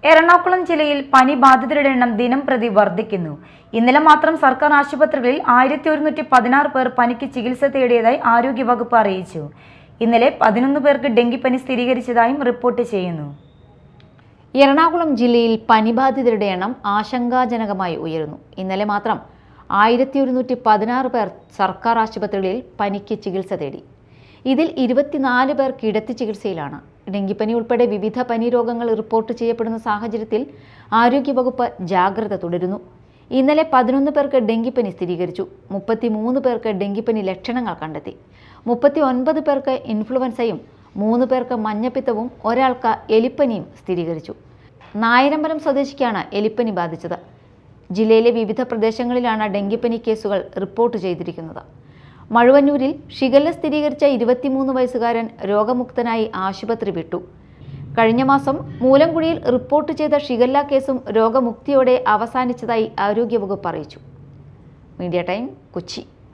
എറണാകുളം ജില്ലയിൽ പനി ബാധിതരുടെ എണ്ണം ദിനംപ്രതി വർദ്ധിക്കുന്നു. ഇന്നലെ മാത്രം സർക്കാർ ആശുപത്രികളിൽ 1116 പേർ പനിക്ക് ചികിത്സ തേടിയതായി ആരോഗ്യവകുപ്പ് അറിയിച്ചു. ഇന്നലെ 11 പേർക്ക് ഡെങ്കിപ്പനി സ്ഥിരീകരിച്ചതായും റിപ്പോർട്ട് ചെയ്യുന്നു. എറണാകുളം ജില്ലയിൽ പനി ബാധിതരുടെ എണ്ണം ആശങ്കാജനകമായി ഉയരുന്നു. ഇന്നലെ മാത്രം 1116 പേർ സർക്കാർ ആശുപത്രികളിൽ പനിക്ക് ചികിത്സ തേടി. ഇതിൽ 24 പേർ കിടത്തി ചികിത്സയിലാണ്. ഡെങ്കിപ്പനി ഉൾപ്പെടെ വിവിധ പനി രോഗങ്ങൾ റിപ്പോർട്ട് ചെയ്യപ്പെടുന്ന സാഹചര്യത്തിൽ ആരോഗ്യവകുപ്പ് ജാഗ്രത തുടരുന്നു. ഇന്നലെ 11 പേർക്ക് ഡെങ്കിപ്പനി സ്ഥിരീകരിച്ചു. 33 പേർക്ക് ഡെങ്കിപ്പനി ലക്ഷണങ്ങൾ കണ്ടെത്തി. 39 പേർക്ക് ഇൻഫ്ലുവൻസയും 3 പേർക്ക് മഞ്ഞപ്പിത്തവും ഒരാൾക്ക് എലിപ്പനിയും സ്ഥിരീകരിച്ചു. നായരമ്പലം സ്വദേശിക്കാണ് എലിപ്പനി ബാധിച്ചത്. ജില്ലയിലെ വിവിധ പ്രദേശങ്ങളിലാണ് ഡെങ്കിപ്പനി കേസുകൾ റിപ്പോർട്ട് ചെയ്തിരിക്കുന്നത്. മഴുവന്നൂരിൽ ഷിഗല്ല സ്ഥിരീകരിച്ച 23 വയസ്സുകാരൻ രോഗമുക്തനായി ആശുപത്രി വിട്ടു. കഴിഞ്ഞ മാസം മൂലംകുഴിയിൽ റിപ്പോർട്ട് ചെയ്ത ഷിഗല്ല കേസും രോഗമുക്തിയോടെ അവസാനിച്ചതായി ആരോഗ്യവകുപ്പ് അറിയിച്ചു. Media time, Kochi.